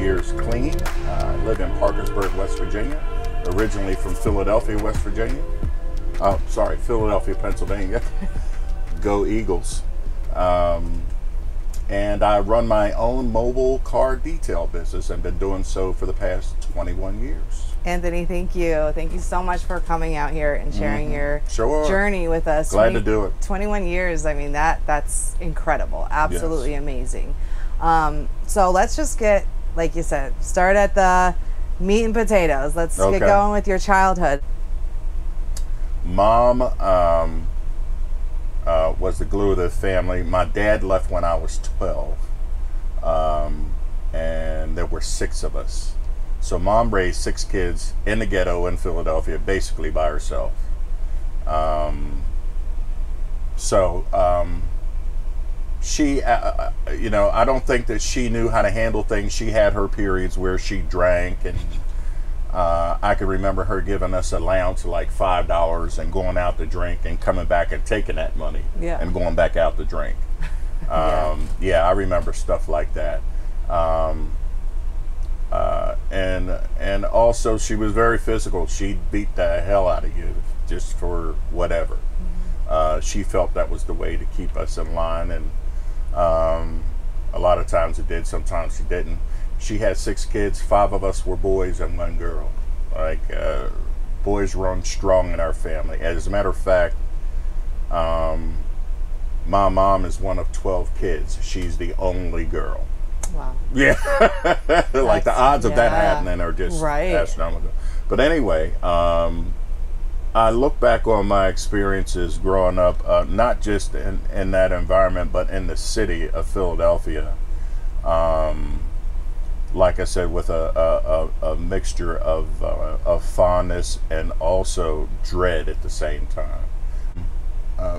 years clean. I live in Parkersburg, West Virginia, originally from Philadelphia, West Virginia. Oh, sorry, Philadelphia, Pennsylvania. Go Eagles. And I run my own mobile car detail business and been doing so for the past 21 years. Anthony, thank you. Thank you so much for coming out here and sharing your journey with us. Glad to do it. 21 years, I mean, that's incredible. Absolutely amazing. So let's just get, like you said, start at the meat and potatoes. Let's get going with your childhood. Mom was the glue of the family. My dad left when I was 12, and there were 6 of us. So Mom raised 6 kids in the ghetto in Philadelphia, basically by herself. She, you know, I don't think that she knew how to handle things. She had her periods where she drank, and I can remember her giving us allowance of like $5 and going out to drink and coming back and taking that money and going back out to drink. Yeah, I remember stuff like that. And also she was very physical. She'd beat the hell out of you just for whatever. She felt that was the way to keep us in line, and a lot of times it did, sometimes she didn't. She had 6 kids, 5 of us were boys and 1 girl. Like, boys run strong in our family. As a matter of fact, my mom is one of 12 kids. She's the only girl. Wow. Yeah. Like the odds of that happening are just astronomical. But anyway, I look back on my experiences growing up, not just in that environment, but in the city of Philadelphia. Like I said, with a mixture of fondness and also dread at the same time.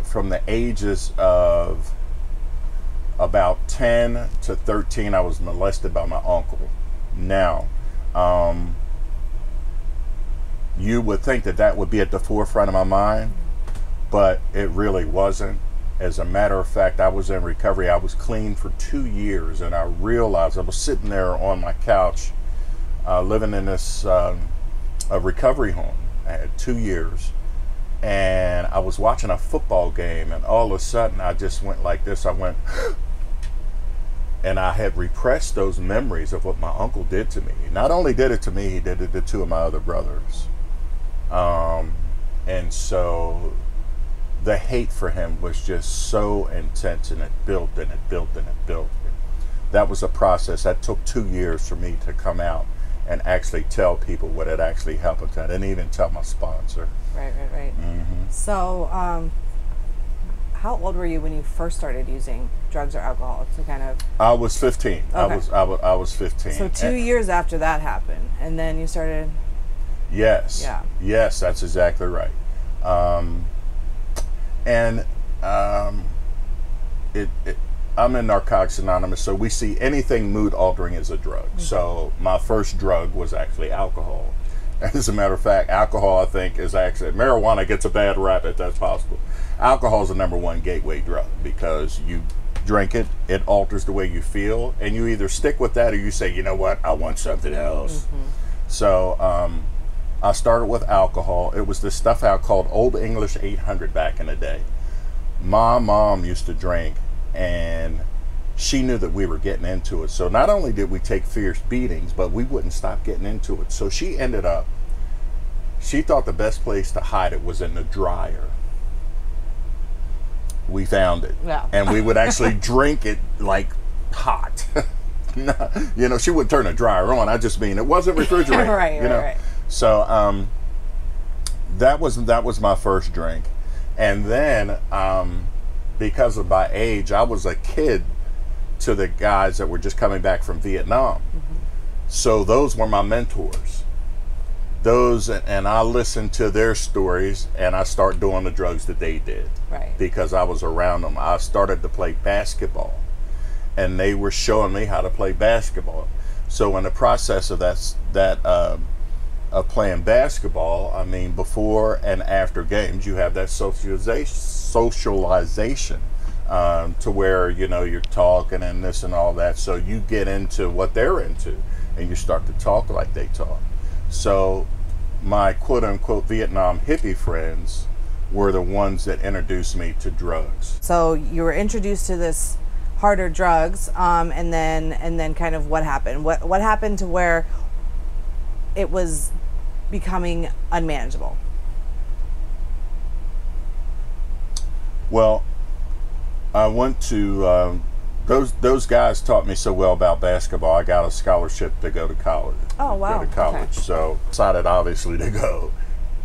From the ages of about 10 to 13, I was molested by my uncle. Now, you would think that that would be at the forefront of my mind, but it really wasn't. As a matter of fact, I was in recovery. I was clean for 2 years, and I realized, I was sitting there on my couch, living in this a recovery home. I had 2 years, and I was watching a football game, and all of a sudden I just went like this. I went, and I had repressed those memories of what my uncle did to me. Not only did it to me, he did it to 2 of my other brothers. And so the hate for him was just so intense, and it built and it built and it built. That was a process that took 2 years for me to come out and actually tell people what had actually happened. I didn't even tell my sponsor. Right. So, how old were you when you first started using drugs or alcohol to kind of? I was 15. Okay. I was 15. So 2 years after that happened, and then you started. Yes. Yeah. Yes, that's exactly right. I'm in Narcotics Anonymous, so we see anything mood altering as a drug. So my first drug was actually alcohol. As a matter of fact, alcohol, I think, is actually, marijuana gets a bad rap if that's possible. Alcohol is the #1 gateway drug, because you drink it, it alters the way you feel, and you either stick with that or you say, you know what, I want something else. So I started with alcohol. It was this stuff out called Old English 800 back in the day. My mom used to drink, and she knew that we were getting into it. So not only did we take fierce beatings, but we wouldn't stop getting into it. So she ended up, she thought the best place to hide it was in the dryer. We found it. Yeah. And we would actually drink it like hot. You know, she wouldn't turn the dryer on. I just mean it wasn't refrigerated. Right. So that was my first drink. And then because of my age, I was a kid to the guys that were just coming back from Vietnam. So those were my mentors. And I listened to their stories, and I started doing the drugs that they did. Right. Because I was around them. I started to play basketball, and they were showing me how to play basketball. So in the process of of playing basketball, I mean, before and after games, you have that socialization to where, you know, you're talking and this and all that. So you get into what they're into. and you start to talk like they talk. So my quote-unquote Vietnam hippie friends were the ones that introduced me to drugs. So you were introduced to this harder drugs, and then kind of what happened? What happened to where it was becoming unmanageable? Well, I went to those guys taught me so well about basketball. I got a scholarship to go to college. Oh wow! Go to college, okay. So decided obviously to go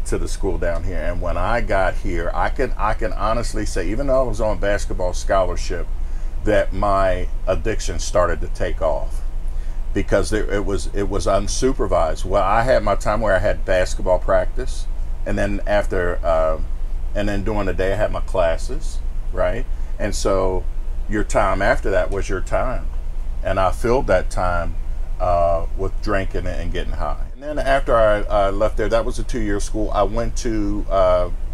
to the school down here. And when I got here, I can honestly say, even though I was on a basketball scholarship, that my addiction started to take off, because it was unsupervised. Well, I had my time where I had basketball practice, and then and then during the day I had my classes, right? And so your time after that was your time, and I filled that time with drinking and getting high. And then after I left there, that was a 2-year school. I went to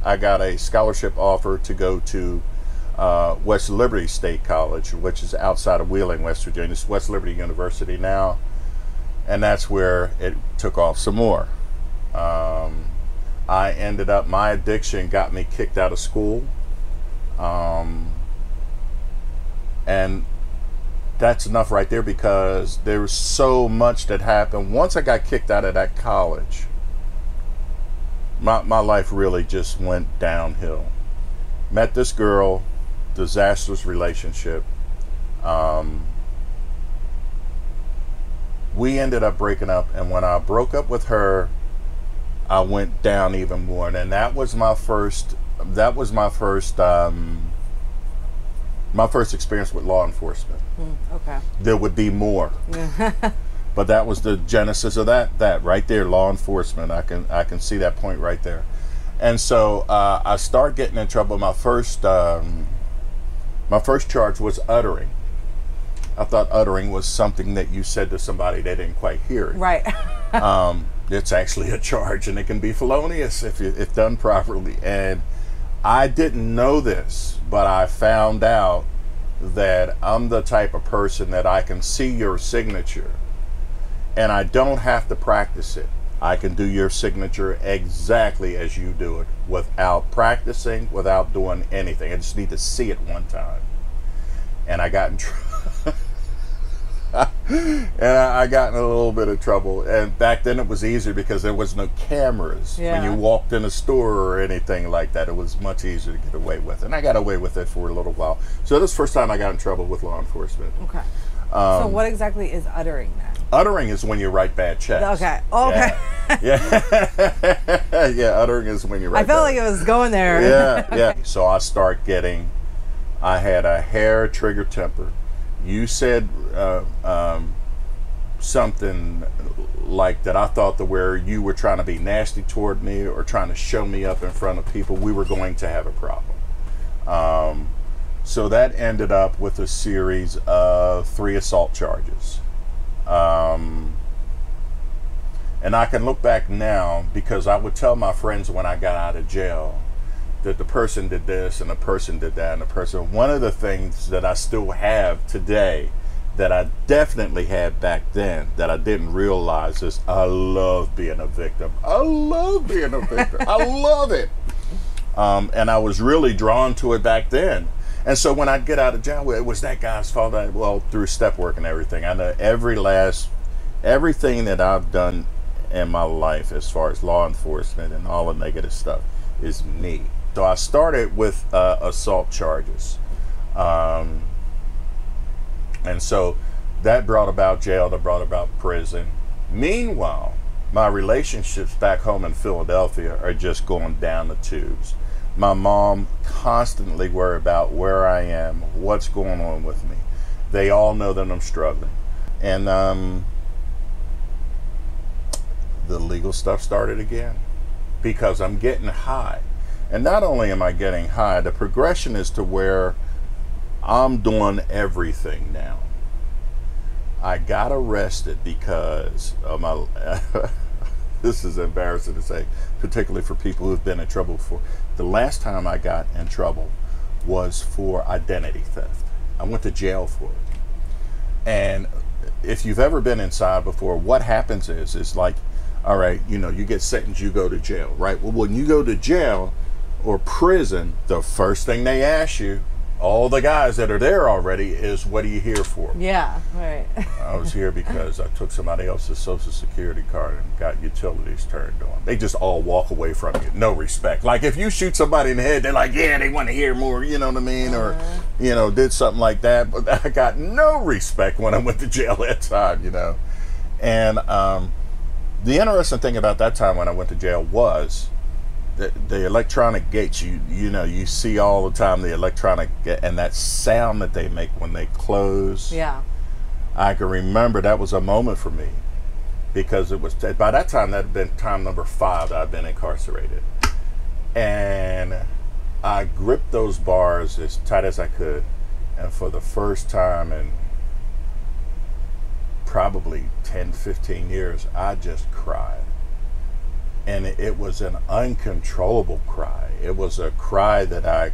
I got a scholarship offer to go to West Liberty State College, which is outside of Wheeling, West Virginia. It's West Liberty University now, and that's where it took off some more. I ended up, my addiction got me kicked out of school, and that's enough right there, because there was so much that happened. Once I got kicked out of that college, my life really just went downhill. Met this girl, disastrous relationship. We ended up breaking up, and when I broke up with her, I went down even more. And that was my first experience with law enforcement. Okay. There would be more. But that was the genesis of that right there, law enforcement. I can see that point right there. And so I started getting in trouble. My first charge was uttering. I thought uttering was something that you said to somebody, they didn't quite hear it. Right. It's actually a charge, and it can be felonious if done properly. And I didn't know this, but I found out that I'm the type of person that I can see your signature, and I don't have to practice it. I can do your signature exactly as you do it, without practicing, without doing anything. I just need to see it one time. And I got in trouble. And I got in a little bit of trouble. And back then it was easier because there was no cameras. Yeah. When you walked in a store or anything like that, it was much easier to get away with. And I got away with it for a little while. So this was the first time I got in trouble with law enforcement. Okay. So what exactly is uttering then? Uttering is when you write bad checks. Okay. Okay. Yeah. Yeah, uttering is when you write I felt like it was going there. Yeah. So I had a hair trigger temper. You said something like that. I thought that where you were trying to be nasty toward me or trying to show me up in front of people, we were going to have a problem. So that ended up with a series of 3 assault charges. And I can look back now, because I would tell my friends when I got out of jail that the person did this and the person did that and the person. One of the things that I still have today that I definitely had back then that I didn't realize is I love being a victim. I love being a victim. I love it. And I was really drawn to it back then. And so when I'd get out of jail, it was that guy's fault. Well, through step work and everything, I know everything that I've done in my life as far as law enforcement and all the negative stuff is me. So I started with assault charges. And so that brought about jail, that brought about prison. Meanwhile, my relationships back home in Philadelphia are just going down the tubes. My mom constantly worried about where I am, what's going on with me. They all know that I'm struggling. And the legal stuff started again because I'm getting high. And not only am I getting high, the progression is to where I'm doing everything now. I got arrested because of my, this is embarrassing to say, particularly for people who've been in trouble before. The last time I got in trouble was for identity theft. I went to jail for it. And if you've ever been inside before, what happens is like, all right, you know, you get sentenced, you go to jail, right? Well, when you go to jail or prison, the first thing they ask you, all the guys that are there already, is what are you here for? Yeah, right. I was here because I took somebody else's Social Security card and got utilities turned on. They just all walk away from you. No respect. Like if you shoot somebody in the head, they're like, yeah, they want to hear more, you know what I mean? Or, you know, did something like that. But I got no respect when I went to jail that time, you know. And the interesting thing about that time when I went to jail was the electronic gates. You know, you see all the time the electronic and that sound that they make when they close. Yeah. I can remember that was a moment for me, because it was, by that time, that had been time number 5 that I'd been incarcerated. And I gripped those bars as tight as I could, and for the first time in probably 10, 15 years, I just cried. And it was an uncontrollable cry. It was a cry that I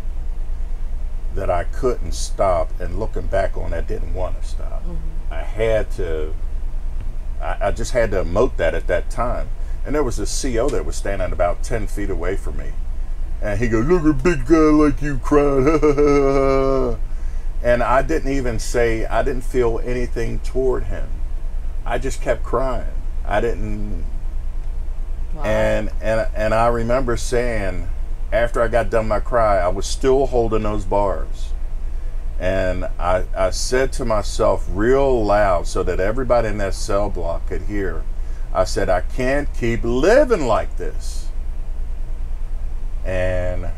couldn't stop, and looking back on it, didn't want to stop. I just had to emote that at that time. And there was this CO that was standing about 10 feet away from me. And he goes, look at a big guy like you crying. And I didn't feel anything toward him. I just kept crying. I didn't. Wow. And I remember saying, after I got done my cry, I was still holding those bars. And I said to myself real loud so that everybody in that cell block could hear, I said, I can't keep living like this. And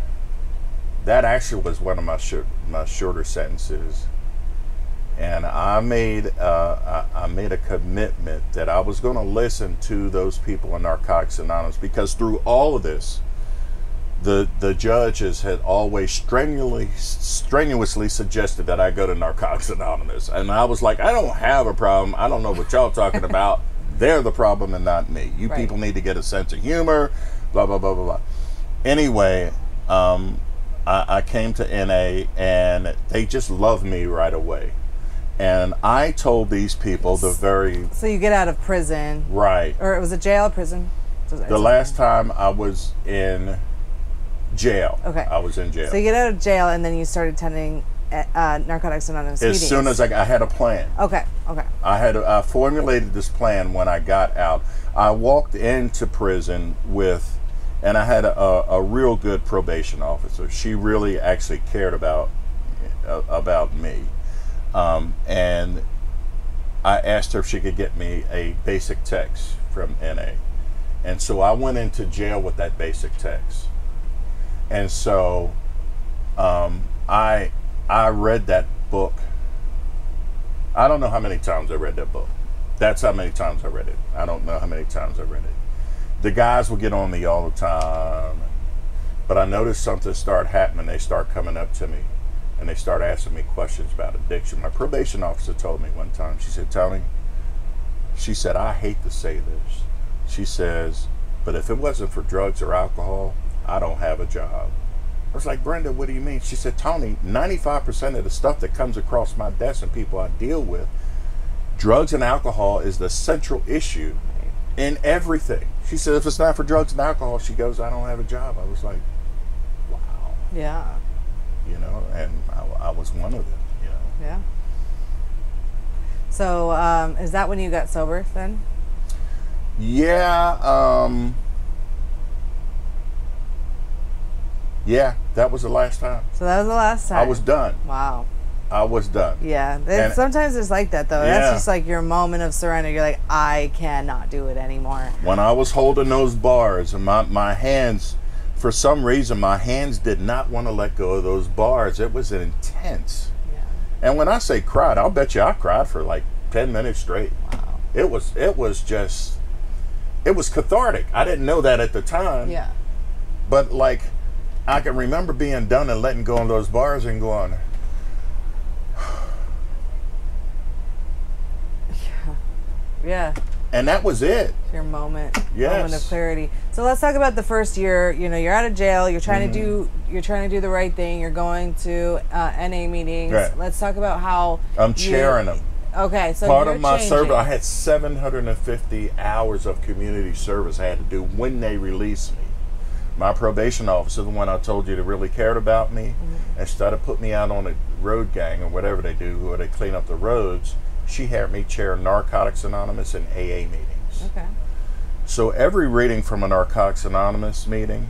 that actually was one of my shorter sentences. And I made a commitment that I was going to listen to those people in Narcotics Anonymous, because through all of this, the judges had always strenuously suggested that I go to Narcotics Anonymous. And I was like, I don't have a problem. I don't know what y'all talking about. They're the problem and not me. You people need to get a sense of humor, blah, blah, blah, blah, blah. Anyway, I came to NA, and they just loved me right away. And I told these people So you get out of prison. Right. Or it was a jail or prison? The last time I was in jail. Okay. I was in jail. So you get out of jail, and then you started attending Narcotics Anonymous meetings. As soon as I had a plan. Okay. I formulated this plan when I got out. I walked into prison and I had a real good probation officer. She really actually cared about me. And I asked her if she could get me a basic text from NA. And so I went into jail with that basic text. And so I read that book. I don't know how many times I read that book. That's how many times I read it. I don't know how many times I read it. The guys would get on me all the time. But I noticed something start happening. They start coming up to me, and they start asking me questions about addiction. My probation officer told me one time, she said, Tony, she said, I hate to say this. She says, but if it wasn't for drugs or alcohol, I don't have a job. I was like, Brenda, what do you mean? She said, Tony, 95% of the stuff that comes across my desk and people I deal with, drugs and alcohol is the central issue in everything. She said, if it's not for drugs and alcohol, she goes, I don't have a job. I was like, wow. Yeah. You know, and I was one of them, you know. Yeah. So, is that when you got sober then? Yeah. Yeah, that was the last time. So that was the last time. I was done. Wow. I was done. Yeah. Sometimes it's like that, though. Yeah. That's just like your moment of surrender. You're like, I cannot do it anymore. When I was holding those bars, and my hands, for some reason, my hands did not want to let go of those bars. It was intense. Yeah. And when I say cried, I'll bet you I cried for like 10 minutes straight. Wow. It was cathartic. I didn't know that at the time. Yeah. But like, I can remember being done and letting go of those bars and going, yeah. And that was it. Your moment. Yes. Moment of clarity. So let's talk about the first year. You know, you're out of jail. You're trying to do the right thing. You're going to NA meetings. Right. Let's talk about how I'm chairing them. Okay, so part you're of my changing. service, I had 750 hours of community service I had to do when they released me. My probation officer, the one I told you that really cared about me, instead of putting me out on a road gang or whatever they do, where they clean up the roads, she had me chair Narcotics Anonymous and AA meetings. Okay. So every reading from a Narcotics Anonymous meeting,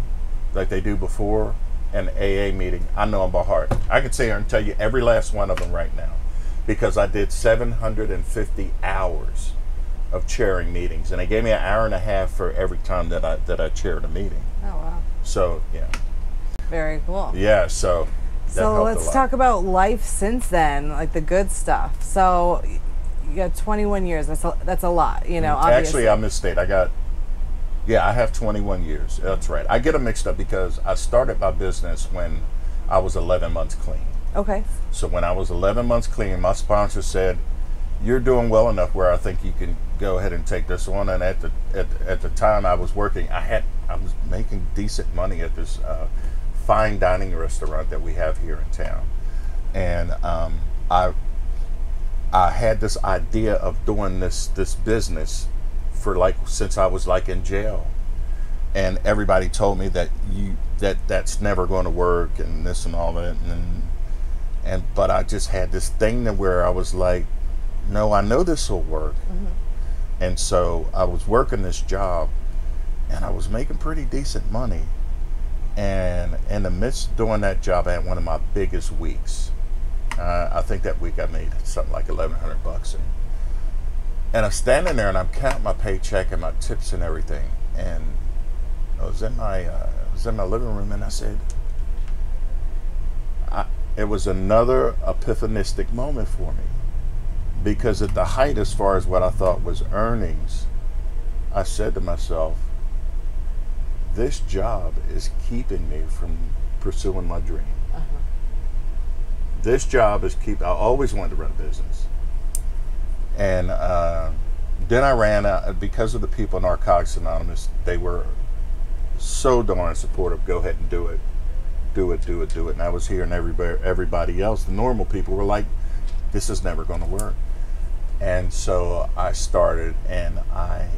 like they do before, an AA meeting, I know them by heart. I can sit here and tell you every last one of them right now, because I did 750 hours of chairing meetings, and they gave me an hour and a half for every time that I chaired a meeting. Oh wow. So yeah. Very cool. Yeah. So. So let's talk about life since then, like the good stuff. So you got 21 years. That's a lot, you know. Obviously. Actually, I misstated. I have 21 years. That's right. I get them mixed up because I started my business when I was 11 months clean. Okay. So when I was 11 months clean, my sponsor said, "You're doing well enough where I think you can go ahead and take this on." And at the time I was working, I was making decent money at this fine dining restaurant that we have here in town, and I had this idea of doing this business for since I was in jail, and everybody told me that that's never going to work and this and all that, but I just had this thing where I was like, no, I know this will work. And so I was working this job, and I was making pretty decent money. And in the midst of doing that job, I had one of my biggest weeks. I think that week I made something like $1,100. And I'm standing there and I'm counting my paycheck and my tips and everything. And I was in my living room, and I said, it was another epiphanistic moment for me. Because at the height, as far as what I thought was earnings, I said to myself, this job is keeping me from pursuing my dream. This job is I always wanted to run a business. And then I ran out, because of the people in Narcotics Anonymous, they were so darn supportive. Go ahead and do it. Do it. And I was hearing everybody else, the normal people, were like, this is never going to work. And so I started, and I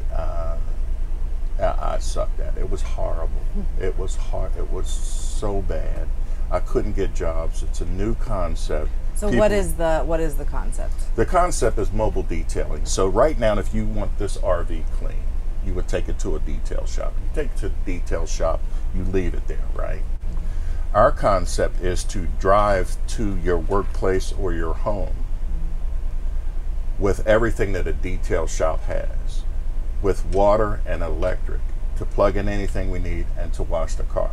sucked at it. It was horrible. It was hard. It was so bad. I couldn't get jobs. It's a new concept. So what is the concept? The concept is mobile detailing. So right now, if you want this RV clean, you would take it to a detail shop. You take it to the detail shop, you leave it there, right? Our concept is to drive to your workplace or your home with everything that a detail shop has, with water and electric, to plug in anything we need and to wash the car.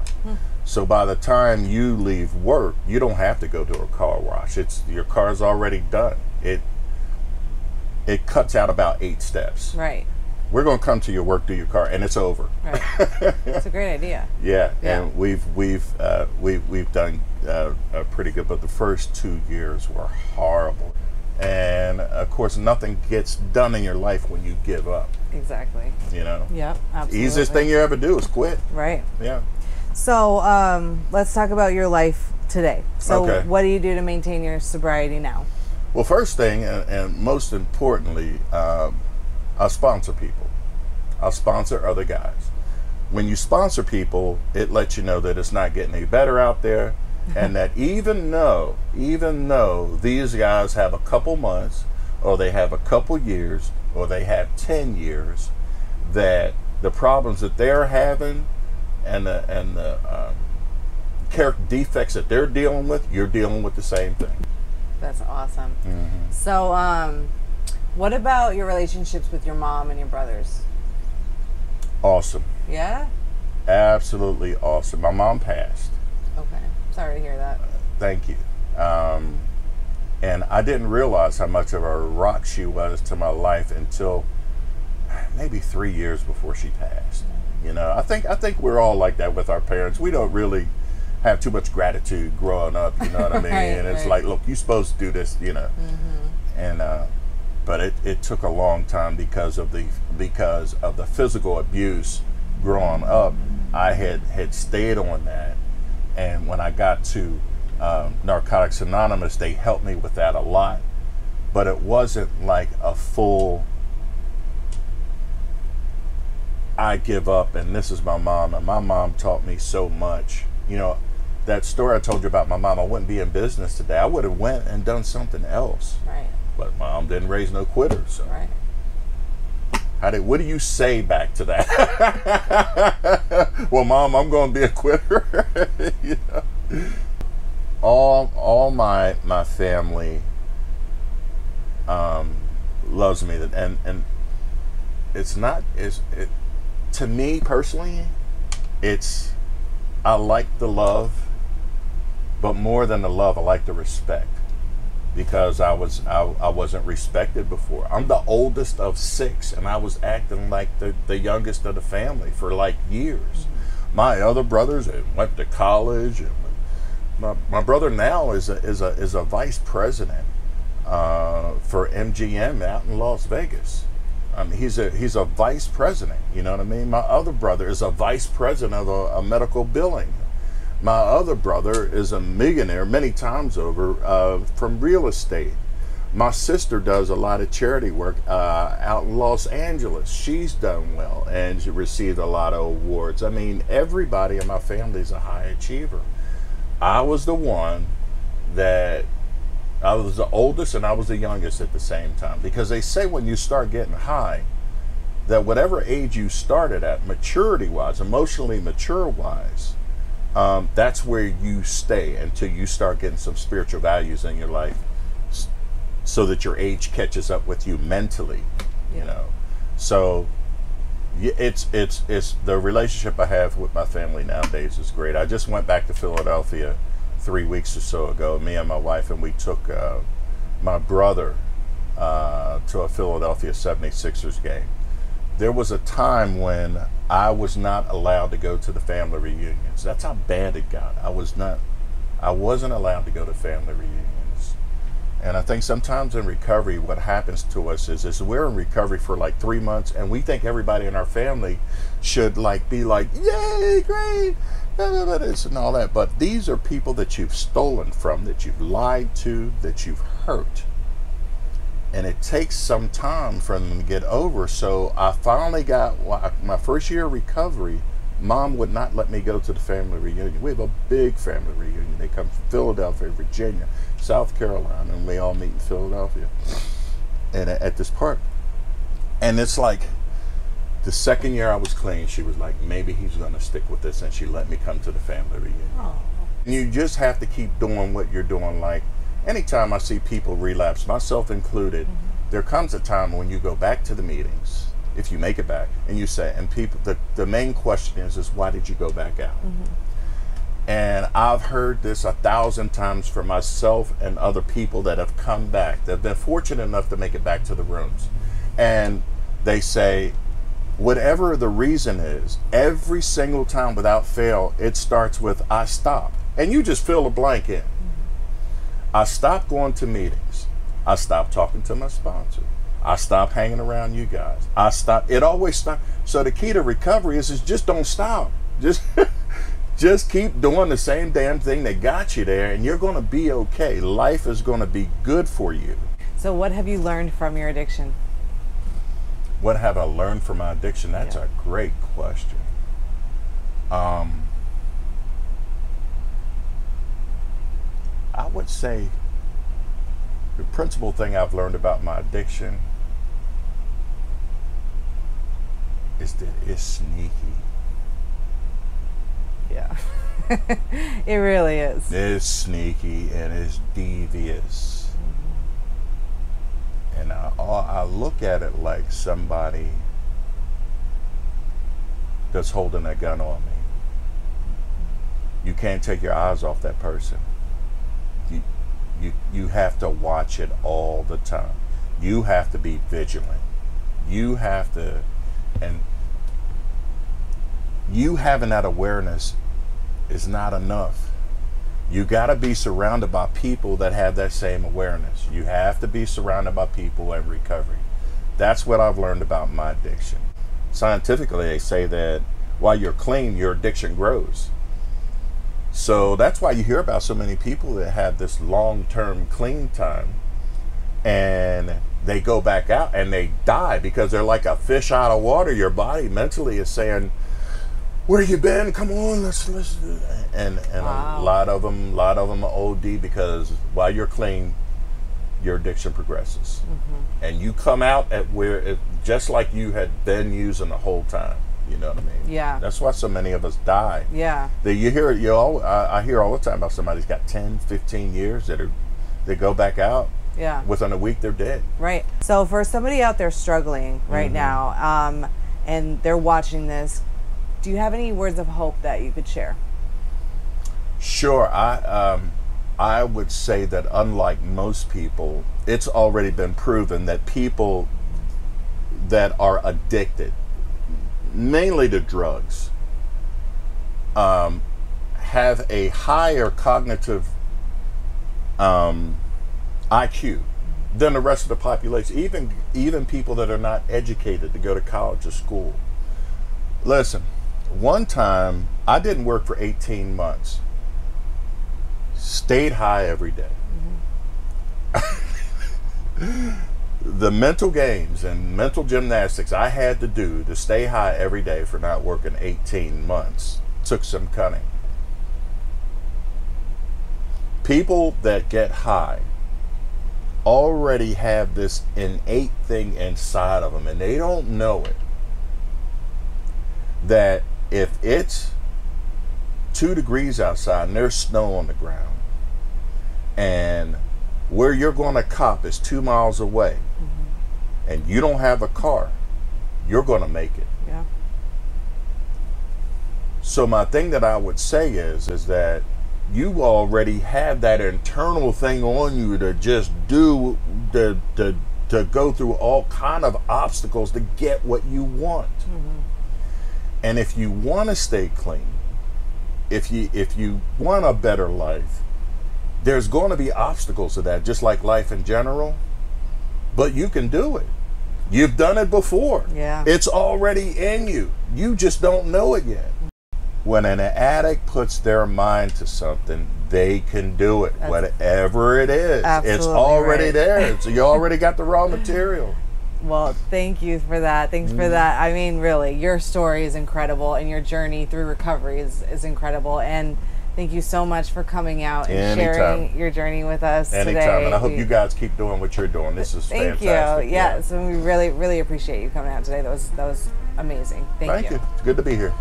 So by the time you leave work, you don't have to go to a car wash. Your car's already done. It cuts out about 8 steps. Right. We're going to come to your work, do your car, and it's over. Right. That's a great idea. Yeah, and we've done pretty good, but the first 2 years were horrible. And of course, nothing gets done in your life when you give up. Exactly. You know. Yep. Absolutely. Easiest thing you ever do is quit. Right. Yeah. So let's talk about your life today. So what do you do to maintain your sobriety now? Well, first thing, and most importantly, I sponsor people. I sponsor other guys. When you sponsor people, it lets you know that it's not getting any better out there, and that even though these guys have a couple months, or they have a couple years, or they have 10 years, that the problems that they're having and the character defects that they're dealing with, you're dealing with the same thing. That's awesome. So, what about your relationships with your mom and your brothers? Awesome. Yeah? Absolutely awesome. My mom passed. Okay. Sorry to hear that. Thank you. And I didn't realize how much of a rock she was to my life until maybe 3 years before she passed. You know, I think we're all like that with our parents. We don't really have too much gratitude growing up, you know what I mean? And it's like, look, you're supposed to do this, you know. And but it took a long time because of the physical abuse growing up. I had stayed on that, and when I got to Narcotics Anonymous, they helped me with that a lot. but it wasn't like a full, I give up and this is my mom. And my mom taught me so much. You know, that story I told you about my mom, I wouldn't be in business today. I would have went and done something else. Right. But mom didn't raise no quitters. So. Right. What do you say back to that? Well, Mom, I'm going to be a quitter. You know? All my family loves me, and it's not to me personally. It's, I like the love, but more than the love, I like the respect. Because I wasn't respected before. I'm the oldest of 6, and I was acting like the youngest of the family for like years. Mm-hmm. My other brothers went to college. And my brother now is a vice president for MGM out in Las Vegas. He's a vice president. You know what I mean? My other brother is a vice president of a medical billing. My other brother is a millionaire many times over from real estate. My sister does a lot of charity work out in Los Angeles. She's done well and she received a lot of awards. I mean, everybody in my family is a high achiever. I was the one that, I was the oldest and I was the youngest at the same time. Because they say when you start getting high, that whatever age you started at, maturity-wise, emotionally mature-wise, that's where you stay until you start getting some spiritual values in your life, so that your age catches up with you mentally. You know, so it's the relationship I have with my family nowadays is great. I just went back to Philadelphia 3 weeks or so ago, me and my wife, and we took my brother to a Philadelphia 76ers game. There was a time when I was not allowed to go to the family reunions. That's how bad it got. I wasn't allowed to go to family reunions. And I think sometimes in recovery, what happens to us is we're in recovery for like 3 months, and we think everybody in our family should be like, yay, great, blah, blah, blah, this and all that. But these are people that you've stolen from, that you've lied to, that you've hurt. And it takes some time for them to get over. So I finally got my first year of recovery. Mom would not let me go to the family reunion. We have a big family reunion. They come from Philadelphia, Virginia, South Carolina, and we all meet in Philadelphia and at this park. And it's like the second year I was clean, she was like, maybe he's going to stick with this, and she let me come to the family reunion. Oh. And you just have to keep doing what you're doing. Like, anytime I see people relapse, myself included, there comes a time when you go back to the meetings, if you make it back, and you say, and people, the main question is why did you go back out? And I've heard this 1,000 times from myself and other people that have come back, that have been fortunate enough to make it back to the rooms. And they say, whatever the reason is, every single time without fail, it starts with, I stopped. And you just fill a blank in. I stopped going to meetings. I stopped talking to my sponsor. I stopped hanging around you guys. I stopped. It always stopped. So the key to recovery is just don't stop. Just keep doing the same damn thing that got you there, and you're going to be okay. Life is going to be good for you. So what have you learned from your addiction? What have I learned from my addiction? That's a great question. I would say the principal thing I've learned about my addiction is that it's sneaky. Yeah. It really is. It's sneaky and it's devious. And I look at it like somebody that's holding a gun on me. You can't take your eyes off that person. You have to watch it all the time. You have to be vigilant. You have to, and you having that awareness is not enough. You got to be surrounded by people that have that same awareness. You have to be surrounded by people in recovery. That's what I've learned about my addiction. Scientifically, they say that while you're clean, your addiction grows. So that's why you hear about so many people that have this long-term clean time. and they go back out and they die because they're like a fish out of water. Your body mentally is saying, where you been? Come on, let's and wow. a lot of them OD because while you're clean, your addiction progresses, and you come out at where just like you had been using the whole time. You know what I mean? Yeah. That's why so many of us die. Yeah. I hear all the time about somebody's got 10, 15 years they go back out. Yeah. Within a week, they're dead. Right. So for somebody out there struggling right now, and they're watching this, do you have any words of hope that you could share? Sure. I would say that unlike most people, it's already been proven that people that are addicted, mainly to drugs, have a higher cognitive IQ than the rest of the population, even people that are not educated to go to college or school. Listen, one time I didn't work for 18 months, stayed high every day. The mental games and mental gymnastics I had to do to stay high every day for not working 18 months took some cunning. People that get high already have this innate thing inside of them, and they don't know it, that if it's 2 degrees outside and there's snow on the ground, and where you're going to cop is 2 miles away, and you don't have a car, you're going to make it. Yeah. So my thing that I would say is that you already have that internal thing on you to just do, to go through all kind of obstacles to get what you want. And if you want to stay clean, if you want a better life, there's going to be obstacles to that, just like life in general, but you can do it. You've done it before. Yeah. It's already in you. You just don't know it yet. When an addict puts their mind to something, they can do it, whatever it is. It's already there. So you already got the raw material. Well, thank you for that. Thanks for that. I mean, really, your story is incredible, and your journey through recovery is incredible. And thank you so much for coming out and sharing your journey with us today. And I hope you guys keep doing what you're doing. This is fantastic. Thank you. Yeah, so we really, really appreciate you coming out today. That was amazing. Thank you. It's good to be here.